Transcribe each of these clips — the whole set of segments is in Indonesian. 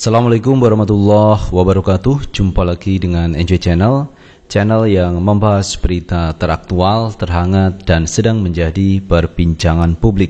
Assalamualaikum warahmatullahi wabarakatuh. Jumpa lagi dengan Enjoy Channel, channel yang membahas berita teraktual, terhangat, dan sedang menjadi perbincangan publik.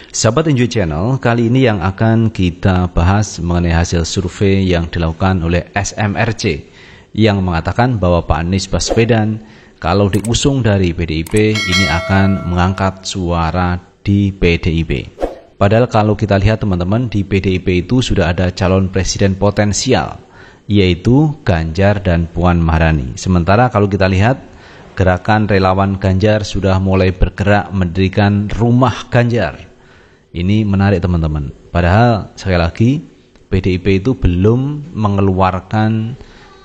Sahabat Enjoy Channel, kali ini yang akan kita bahas mengenai hasil survei yang dilakukan oleh SMRC yang mengatakan bahwa Pak Anies Baswedan kalau diusung dari PDIP ini akan mengangkat suara di PDIP. Padahal kalau kita lihat teman-teman, di PDIP itu sudah ada calon presiden potensial, yaitu Ganjar dan Puan Maharani. Sementara kalau kita lihat, gerakan relawan Ganjar sudah mulai bergerak mendirikan rumah Ganjar. Ini menarik teman-teman. Padahal sekali lagi, PDIP itu belum mengeluarkan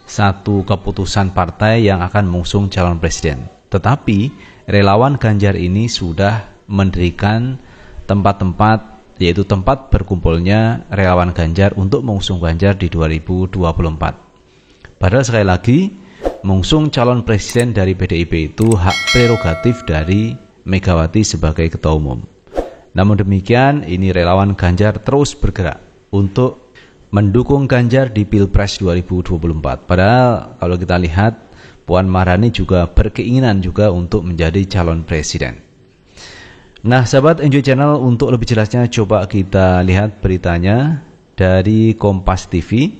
satu keputusan partai yang akan mengusung calon presiden. Tetapi relawan Ganjar ini sudah mendirikan tempat-tempat, yaitu tempat berkumpulnya relawan Ganjar untuk mengusung Ganjar di 2024. Padahal sekali lagi, mengusung calon presiden dari PDIP itu hak prerogatif dari Megawati sebagai ketua umum. Namun demikian, ini relawan Ganjar terus bergerak untuk mendukung Ganjar di Pilpres 2024. Padahal kalau kita lihat, Puan Maharani juga berkeinginan juga untuk menjadi calon presiden. Nah, sahabat Enjoy Channel, untuk lebih jelasnya coba kita lihat beritanya dari Kompas TV.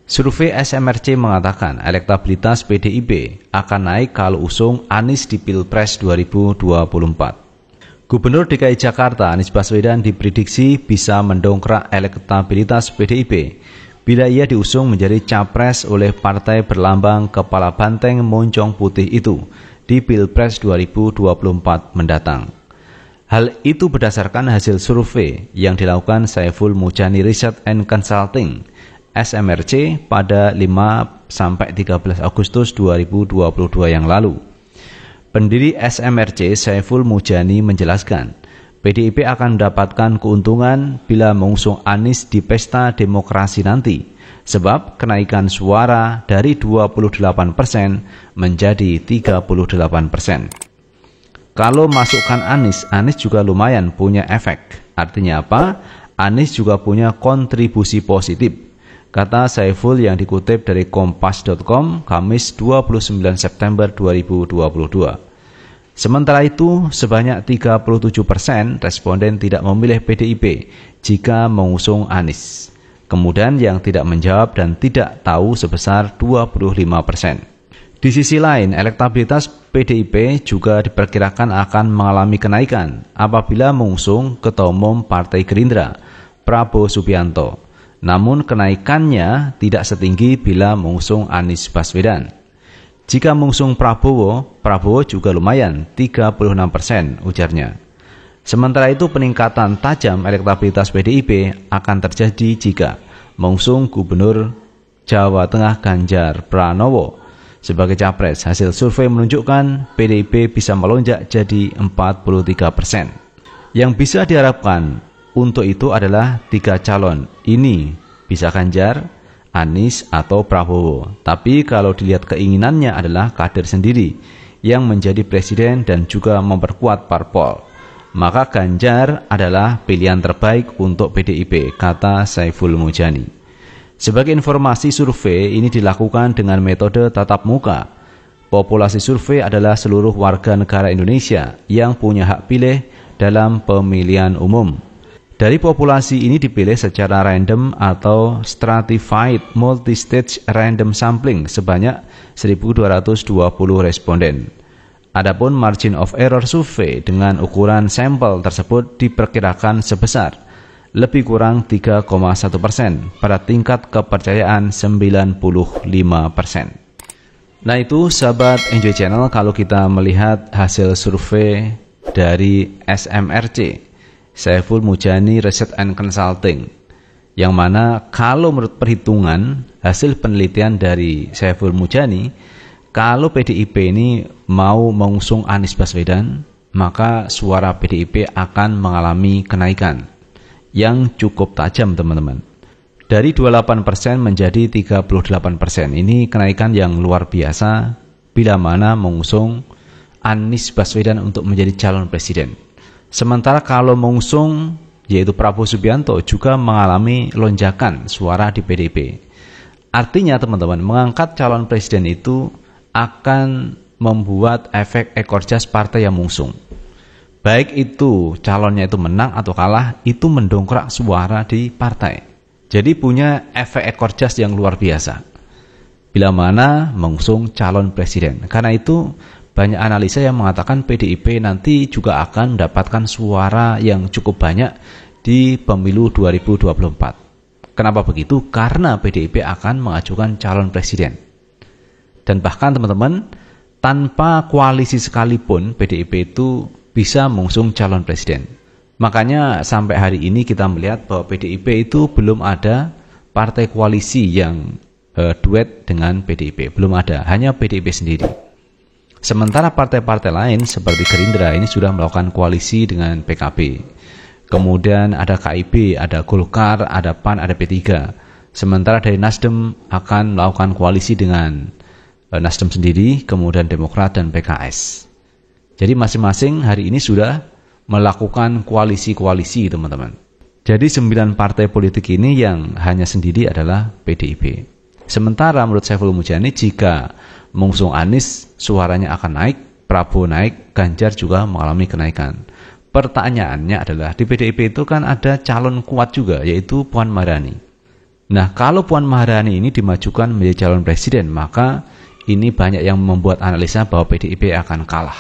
Survei SMRC mengatakan elektabilitas PDIP akan naik kalau usung Anies di Pilpres 2024. Gubernur DKI Jakarta Anies Baswedan diprediksi bisa mendongkrak elektabilitas PDIP bila ia diusung menjadi capres oleh partai berlambang kepala banteng moncong putih itu di Pilpres 2024 mendatang. Hal itu berdasarkan hasil survei yang dilakukan Saiful Mujani Research and Consulting SMRC pada 5-13 Agustus 2022 yang lalu. Pendiri SMRC Saiful Mujani menjelaskan, PDIP akan mendapatkan keuntungan bila mengusung Anies di pesta demokrasi nanti, sebab kenaikan suara dari 28% menjadi 38%. Kalau masukkan Anies juga lumayan punya efek. Artinya apa? Anies juga punya kontribusi positif, kata Saiful yang dikutip dari kompas.com Kamis 29 September 2022. Sementara itu, sebanyak 37% responden tidak memilih PDIP jika mengusung Anies. Kemudian yang tidak menjawab dan tidak tahu sebesar 25%. Di sisi lain, elektabilitas PDIP juga diperkirakan akan mengalami kenaikan apabila mengusung Ketua Umum Partai Gerindra, Prabowo Subianto. Namun kenaikannya tidak setinggi bila mengusung Anies Baswedan. Jika mengusung Prabowo juga lumayan, 36% ujarnya. Sementara itu peningkatan tajam elektabilitas PDIP akan terjadi jika mengusung Gubernur Jawa Tengah Ganjar Pranowo sebagai capres. Hasil survei menunjukkan PDIP bisa melonjak jadi 43%. Yang bisa diharapkan untuk itu adalah 3 calon. Ini bisa Ganjar, Anies, atau Prabowo. Tapi kalau dilihat keinginannya adalah kader sendiri yang menjadi presiden dan juga memperkuat parpol, maka Ganjar adalah pilihan terbaik untuk PDIP, kata Saiful Mujani. Sebagai informasi, survei ini dilakukan dengan metode tatap muka. Populasi survei adalah seluruh warga negara Indonesia yang punya hak pilih dalam pemilihan umum. Dari populasi ini dipilih secara random atau stratified multistage random sampling sebanyak 1.220 responden. Adapun margin of error survei dengan ukuran sampel tersebut diperkirakan sebesar lebih kurang 3,1% pada tingkat kepercayaan 95%. Nah itu sahabat Enjoy Channel, kalau kita melihat hasil survei dari SMRC, Saiful Mujani Research and Consulting, yang mana kalau menurut perhitungan hasil penelitian dari Saiful Mujani, kalau PDIP ini mau mengusung Anies Baswedan, maka suara PDIP akan mengalami kenaikan yang cukup tajam teman-teman. Dari 28% menjadi 38%. Ini kenaikan yang luar biasa bila mana mengusung Anies Baswedan untuk menjadi calon presiden. Sementara kalau mengusung yaitu Prabowo Subianto, juga mengalami lonjakan suara di PDIP. Artinya teman-teman, mengangkat calon presiden itu akan membuat efek ekor jas partai yang mengusung. Baik itu calonnya itu menang atau kalah, itu mendongkrak suara di partai. Jadi punya efek ekor jas yang luar biasa bila mana mengusung calon presiden. Karena itu banyak analisa yang mengatakan PDIP nanti juga akan mendapatkan suara yang cukup banyak di pemilu 2024. Kenapa begitu? Karena PDIP akan mengajukan calon presiden. Dan bahkan teman-teman, tanpa koalisi sekalipun PDIP itu bisa mengusung calon presiden. Makanya sampai hari ini kita melihat bahwa PDIP itu belum ada partai koalisi yang duet dengan PDIP. Belum ada, hanya PDIP sendiri. Sementara partai-partai lain seperti Gerindra ini sudah melakukan koalisi dengan PKB. Kemudian ada KIB, ada Golkar, ada PAN, ada P3. Sementara dari Nasdem akan melakukan koalisi dengan Nasdem sendiri, kemudian Demokrat dan PKS. Jadi masing-masing hari ini sudah melakukan koalisi-koalisi, teman-teman. Jadi 9 partai politik ini yang hanya sendiri adalah PDIP. Sementara menurut Saiful Mujani, jika mengusung Anies, suaranya akan naik, Prabowo naik, Ganjar juga mengalami kenaikan. Pertanyaannya adalah, di PDIP itu kan ada calon kuat juga, yaitu Puan Maharani. Nah, kalau Puan Maharani ini dimajukan menjadi calon presiden, maka ini banyak yang membuat analisa bahwa PDIP akan kalah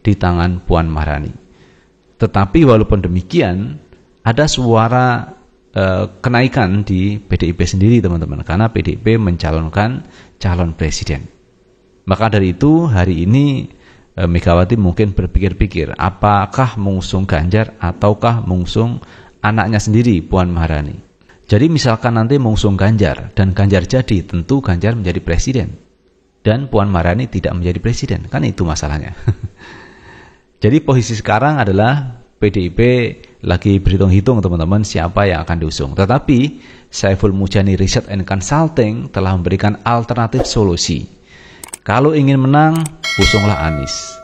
di tangan Puan Maharani. Tetapi walaupun demikian, ada suara kenaikan di PDIP sendiri, teman-teman, karena PDIP mencalonkan calon presiden. Maka dari itu hari ini Megawati mungkin berpikir-pikir apakah mengusung Ganjar ataukah mengusung anaknya sendiri, Puan Maharani. Jadi misalkan nanti mengusung Ganjar dan Ganjar jadi, tentu Ganjar menjadi presiden dan Puan Maharani tidak menjadi presiden, kan itu masalahnya. Jadi posisi sekarang adalah PDIP lagi berhitung-hitung, teman-teman, siapa yang akan diusung. Tetapi Saiful Mujani Research and Consulting telah memberikan alternatif solusi. Kalau ingin menang, usunglah Anies,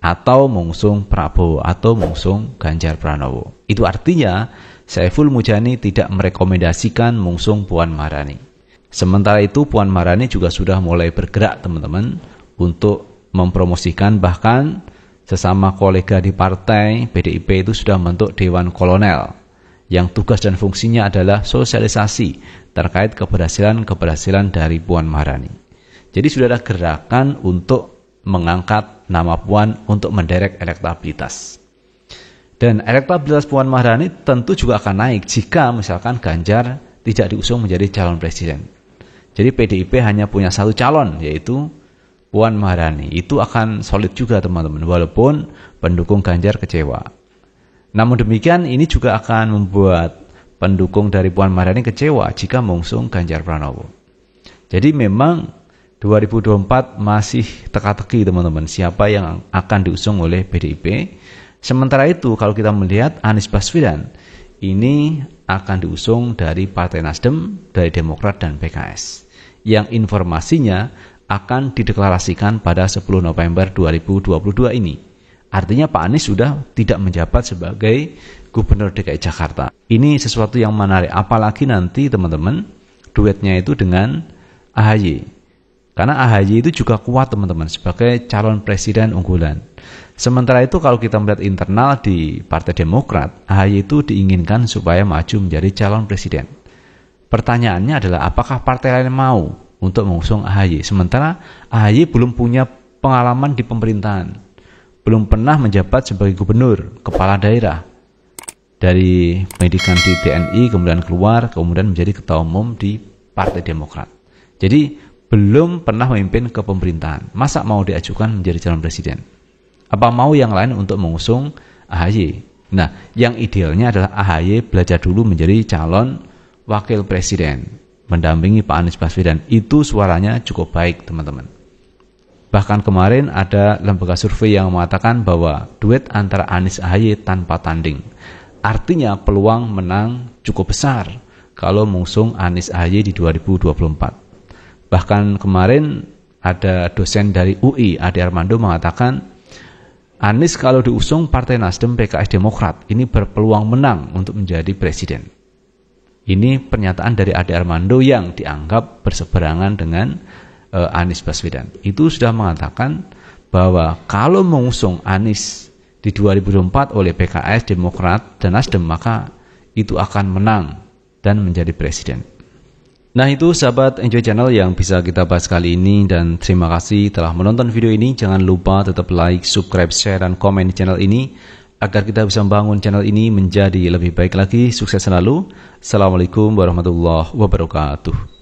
atau mengusung Prabowo, atau mengusung Ganjar Pranowo. Itu artinya Saiful Mujani tidak merekomendasikan mengusung Puan Maharani. Sementara itu Puan Maharani juga sudah mulai bergerak, teman-teman, untuk mempromosikan, bahkan sesama kolega di partai PDIP itu sudah membentuk Dewan Kolonel yang tugas dan fungsinya adalah sosialisasi terkait keberhasilan dari Puan Maharani. Jadi sudah ada gerakan untuk mengangkat nama Puan untuk menderek elektabilitas. Dan elektabilitas Puan Maharani tentu juga akan naik jika misalkan Ganjar tidak diusung menjadi calon presiden. Jadi PDIP hanya punya satu calon, yaitu Puan Maharani. Itu akan solid juga, teman-teman, walaupun pendukung Ganjar kecewa. Namun demikian, ini juga akan membuat pendukung dari Puan Maharani kecewa jika mengusung Ganjar Pranowo. Jadi memang 2024 masih teka-teki, teman-teman, siapa yang akan diusung oleh PDIP. Sementara itu kalau kita melihat Anies Baswedan ini akan diusung dari Partai Nasdem, dari Demokrat dan PKS, yang informasinya akan dideklarasikan pada 10 November 2022 ini. Artinya Pak Anies sudah tidak menjabat sebagai Gubernur DKI Jakarta. Ini sesuatu yang menarik, apalagi nanti teman-teman duetnya itu dengan AHY. Karena AHY itu juga kuat, teman-teman, sebagai calon presiden unggulan. Sementara itu kalau kita melihat internal di Partai Demokrat, AHY itu diinginkan supaya maju menjadi calon presiden. Pertanyaannya adalah apakah partai lain mau untuk mengusung AHY, sementara AHY belum punya pengalaman di pemerintahan, belum pernah menjabat sebagai gubernur, kepala daerah, dari pendidikan di TNI, kemudian keluar, kemudian menjadi ketua umum di Partai Demokrat. Jadi belum pernah memimpin ke pemerintahan, masa mau diajukan menjadi calon presiden? Apa mau yang lain untuk mengusung AHY? Nah, yang idealnya adalah AHY belajar dulu menjadi calon wakil presiden, mendampingi Pak Anies Baswedan. Itu suaranya cukup baik, teman-teman. Bahkan kemarin ada lembaga survei yang mengatakan bahwa duet antara Anies AHY tanpa tanding. Artinya peluang menang cukup besar kalau mengusung Anies AHY di 2024. Bahkan kemarin ada dosen dari UI, Ade Armando, mengatakan Anies kalau diusung Partai Nasdem, PKS, Demokrat, ini berpeluang menang untuk menjadi presiden. Ini pernyataan dari Ade Armando yang dianggap berseberangan dengan Anies Baswedan. Itu sudah mengatakan bahwa kalau mengusung Anies di 2024 oleh PKS, Demokrat, dan Nasdem, maka itu akan menang dan menjadi presiden. Nah itu sahabat Enjoy Channel yang bisa kita bahas kali ini, dan terima kasih telah menonton video ini. Jangan lupa tetap like, subscribe, share, dan komen di channel ini agar kita bisa membangun channel ini menjadi lebih baik lagi. Sukses selalu. Assalamualaikum warahmatullahi wabarakatuh.